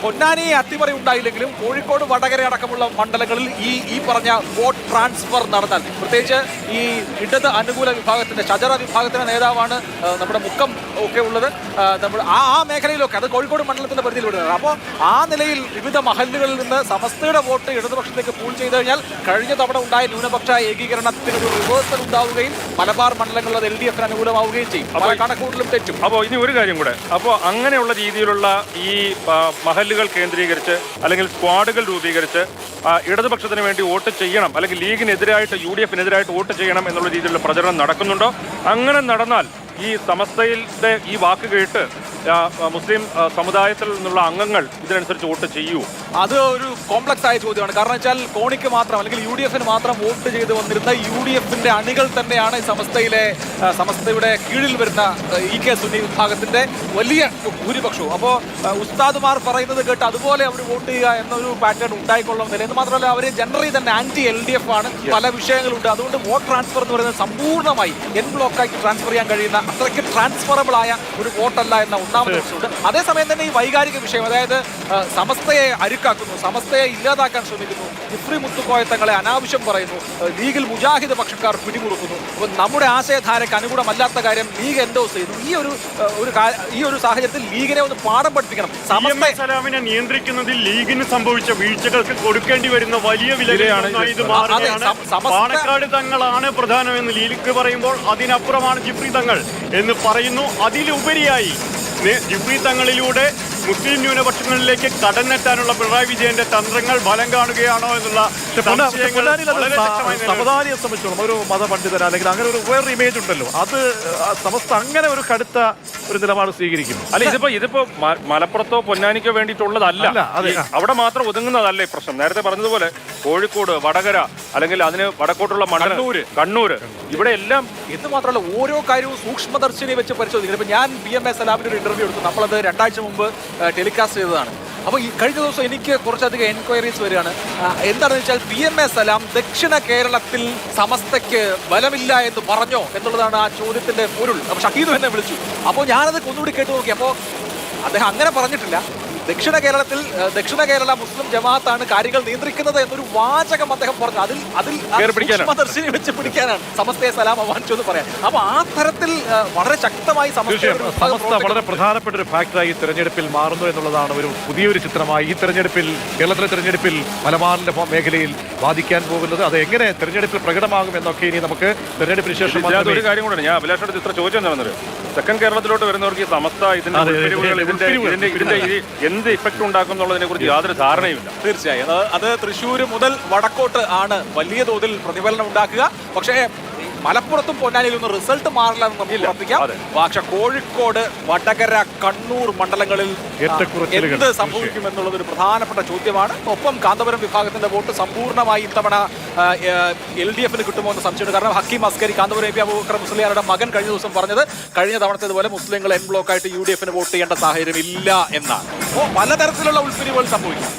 പൊന്നാനി അട്ടിമറി ഉണ്ടായില്ലെങ്കിലും കോഴിക്കോട് വടകര അടക്കമുള്ള മണ്ഡലങ്ങളിൽ ഈ പറഞ്ഞ വോട്ട് ട്രാൻസ്ഫർ നടന്നാൽ, പ്രത്യേകിച്ച് ഈ ഇടത് അനുകൂല വിഭാഗത്തിന്റെ ഷജറ വിഭാഗത്തിന്റെ നേതാവാണ് നമ്മുടെ മുക്കം ഒക്കെ ഉള്ളത്. നമ്മൾ ആ മേഖലയിലൊക്കെ അത് കോഴിക്കോട് മണ്ഡലത്തിന്റെ പരിധിയിൽ വിടുന്നത്. അപ്പോൾ ആ നിലയിൽ വിവിധ മഹല്ലുകളിൽ നിന്ന് സമസ്തയുടെ വോട്ട് ഇടതുപക്ഷത്തേക്ക് പൂൾ ചെയ്ത് കഴിഞ്ഞാൽ കഴിഞ്ഞ തവണ ഉണ്ടായ ന്യൂനപക്ഷ ഏകീകരണത്തിന് ഒരു റിവേഴ്സൽ ഉണ്ടാവുകയും മലബാർ മണ്ഡലങ്ങളിൽ അത് LDF അനുകൂലമാവുകയും ചെയ്യും. കണക്കൂടലും തെറ്റും. അപ്പോൾ ഇനി ഒരു കാര്യം കൂടെ, അപ്പോൾ അങ്ങനെയുള്ള രീതിയിലുള്ള ഈ മഹല്ലുകൾ കേന്ദ്രീകരിച്ച് അല്ലെങ്കിൽ സ്ക്വാഡുകൾ രൂപീകരിച്ച് ഇടതുപക്ഷത്തിന് വേണ്ടി വോട്ട് ചെയ്യണം, അല്ലെങ്കിൽ ലീഗിനെതിരായിട്ട് UDF-നെതിരായിട്ട് വോട്ട് ചെയ്യണം എന്നുള്ള രീതിയിലുള്ള പ്രചരണം നടക്കുന്നുണ്ടോ? അങ്ങനെ നടന്നാൽ ഈ സമസ്തയുടെ ഈ വാക്ക് കേട്ട് മുസ്ലിം സമുദായത്തിൽ നിന്നുള്ള അംഗങ്ങൾ ഇതിനനുസരിച്ച് വോട്ട് ചെയ്യൂ? അത് ഒരു കോംപ്ലക്സ് ആയ ചോദ്യമാണ്. കാരണം വെച്ചാൽ കോണിക്ക് മാത്രം അല്ലെങ്കിൽ UDF-ന് മാത്രം വോട്ട് ചെയ്ത് വന്നിരുന്ന UDF-ന്റെ അണികൾ തന്നെയാണ് സമസ്തയുടെ കീഴിൽ വരുന്ന EK സുന്നി വിഭാഗത്തിന്റെ വലിയ ഭൂരിപക്ഷവും. അപ്പോൾ ഉസ്താദുമാർ പറയുന്നത് കേട്ട് അതുപോലെ അവർ വോട്ട് ചെയ്യുക എന്നൊരു പാറ്റേൺ ഉണ്ടായിക്കൊള്ളുന്നില്ല. എന്ന് മാത്രമല്ല അവർ ജനറലി തന്നെ LDF ആണ്. പല വിഷയങ്ങളുണ്ട്. അതുകൊണ്ട് വോട്ട് ട്രാൻസ്ഫർ എന്ന് പറയുന്നത് സമ്പൂർണ്ണമായി എൻ ബ്ലോക്കാക്കി ട്രാൻസ്ഫർ ചെയ്യാൻ കഴിയുന്ന അത്രയ്ക്ക് ട്രാൻസ്ഫറബിൾ ആയ ഒരു വോട്ടല്ല എന്ന ഒന്നാമത്തെ പ്രശ്നമുണ്ട്. അതേസമയം തന്നെ ഈ വൈകാരിക വിഷയം, അതായത് സമസ്തയെ അരുക്കാക്കുന്നു, സമസ്തയെ ഇല്ലാതാക്കാൻ ശ്രമിക്കുന്നു, ജിഫ്രി മുത്തുക്കോയത്തങ്ങളെ അനാവശ്യം പറയുന്നു, ലീഗിൽ മുജാഹിദ് പക്ഷക്കാർ പിടിമുറുക്കുന്നു. അപ്പോൾ നമ്മുടെ ആശയധാരയ്ക്ക് അനുകൂലമല്ലാത്ത കാര്യം ലീഗ് എൻഡോസ് ചെയ്യുന്നു. ഈ ഒരു സാഹചര്യത്തിൽ ലീഗിനെ ഒന്ന് പാഠം പഠിപ്പിക്കണം. സലാമിനെ നിയന്ത്രിക്കുന്നതിൽ ലീഗിന് സംഭവിച്ച വീഴ്ചകൾക്ക് കൊടുക്കേണ്ടി വരുന്ന വലിയ വിലയാണ് ഇത് മാറുകയാണ്. പാണക്കാട് തങ്ങളാണ് പ്രധാനമെന്ന് ലീഗ് പറയുമ്പോൾ അതിനപ്പുറമാണ് ജിഫ്രി തങ്ങൾ എന്ന് പറയുന്നു. അതിലുപരിയായി ജിഫ്രി തങ്ങളിലൂടെ മുസ്ലിം ന്യൂനപക്ഷങ്ങളിലേക്ക് കടന്നെത്താനുള്ള പിണറായി വിജയന്റെ തന്ത്രങ്ങൾ ഫലം കാണുകയാണോ എന്നുള്ള സമതാരിയെ സംബന്ധിച്ചോളം ഒരു മതപണ്ഡിതര അല്ലെങ്കിൽ അങ്ങനെ ഒരു വേറൊരു ഇമേജ് ഉണ്ടല്ലോ, അത് സമസ്ത അങ്ങനെ ഒരു കടുത്ത ഒരു നിലപാട് സ്വീകരിക്കും. അല്ല, ഇതിപ്പോ മലപ്പുറത്തോ പൊന്നാനിക്കോ വേണ്ടിയിട്ടുള്ളതല്ല, അവിടെ മാത്രം ഒതുങ്ങുന്നതല്ല ഈ പ്രശ്നം. നേരത്തെ പറഞ്ഞതുപോലെ കോഴിക്കോട്, വടകര, അല്ലെങ്കിൽ അതിന് വടക്കോട്ടുള്ള കണ്ണൂര് ഇവിടെ എല്ലാം. ഇത് മാത്രമല്ല, ഓരോ കാര്യവും സൂക്ഷ്മദർശിനി വെച്ച് പരിശോധിക്കുന്നത്. ഇപ്പൊ ഞാൻ PMA സലാമിന്റെ ഒരു ഇന്റർവ്യൂ എടുത്തു. നമ്മളത് 2 ആഴ്ച മുമ്പ് ടെലികാസ്റ്റ് ചെയ്തതാണ്. അപ്പോൾ ഈ കഴിഞ്ഞ ദിവസം എനിക്ക് കുറച്ചധികം എൻക്വയറീസ് വരികയാണ്. എന്താണെന്ന് വെച്ചാൽ PMA സലാം ദക്ഷിണ കേരളത്തിൽ സമസ്തയ്ക്ക് ബലമില്ല എന്ന് പറഞ്ഞോ എന്നുള്ളതാണ് ആ ചോദ്യത്തിന്റെ പൊരുൾ. അപ്പോൾ ഷഹീദ് എന്നെ വിളിച്ചു. അപ്പോൾ ഞാനത് ഒന്നുകൂടി കേട്ടു നോക്കി. അപ്പോൾ അദ്ദേഹം അങ്ങനെ പറഞ്ഞിട്ടില്ല. ദക്ഷിണ കേരള മുസ്ലിം ജമാഅത്താണ് കാര്യങ്ങൾ നിയന്ത്രിക്കുന്നത് എന്നൊരു വാചകം അദ്ദേഹം പറഞ്ഞു. അതിൽ സൂക്ഷ്മദർശിനി വെച്ച് പിടിക്കാനാണ് സമസ്തയെ സലാം അവാനിച്ചു എന്ന് പറയാം. അപ്പൊ ആ തരത്തിൽ വളരെ ശക്തമായി സമസ്ത വളരെ പ്രധാനപ്പെട്ട ഒരു ഫാക്ടറായി തെരഞ്ഞെടുപ്പിൽ മാറുന്നു എന്നുള്ളതാണ് ഒരു പുതിയൊരു ചിത്രമായി ഈ തെരഞ്ഞെടുപ്പിൽ, കേരളത്തിലെ തെരഞ്ഞെടുപ്പിൽ മലബാറിന്റെ മേഖലയിൽ ബാധിക്കാൻ പോകുന്നത്. അത് എങ്ങനെ തെരഞ്ഞെടുപ്പിൽ പ്രകടമാകും എന്നൊക്കെ ഇനി നമുക്ക് തെരഞ്ഞെടുപ്പിന് ശേഷം. ഒരു കാര്യം കൂടെ ഞാൻ അഭിലാഷോട് ഇത്ര ചോദ്യം എന്താണെന്നറിയോ, തെക്കൻ കേരളത്തിലോട്ട് വരുന്നവർക്ക് ഈ സമസ്ത ഇതിന്റെ എന്ത് ഇഫക്റ്റ് ഉണ്ടാക്കും എന്നുള്ളതിനെ കുറിച്ച് യാതൊരു ധാരണയുമില്ല. തീർച്ചയായും അത് തൃശ്ശൂർ മുതൽ വടക്കോട്ട് ആണ് വലിയ തോതിൽ പ്രതിഫലനം ഉണ്ടാക്കുക. പക്ഷേ മലപ്പുറത്തും പൊന്നാനിയിൽ ഒന്നും റിസൾട്ട് മാറില്ല എന്ന് നമുക്ക് ഉറപ്പിക്കാം. പക്ഷെ കോഴിക്കോട്, വടകര, കണ്ണൂർ മണ്ഡലങ്ങളിൽ എന്ത് സംഭവിക്കും എന്നുള്ളത് ഒരു പ്രധാനപ്പെട്ട ചോദ്യമാണ്. ഒപ്പം കാന്തപുരം വിഭാഗത്തിന്റെ വോട്ട് സമ്പൂർണ്ണമായി ഇത്തവണ LDF-ന് കിട്ടുമോ എന്ന് സംശയമുണ്ട്. കാരണം ഹക്കീം അസ്കരി, കാന്തപുരം AP അബൂബക്കർ മുസ്ലിയാരുടെ മകൻ കഴിഞ്ഞ ദിവസം പറഞ്ഞത് കഴിഞ്ഞ തവണത്തേതുപോലെ മുസ്ലിങ്ങൾ എൻ ബ്ലോക്കായിട്ട് UDF-ന് വോട്ട് ചെയ്യേണ്ട സാഹചര്യം ഇല്ല എന്നാണ്. അപ്പോൾ പലതരത്തിലുള്ള ഉൾപ്പിരിവുകൾ സംഭവിക്കും.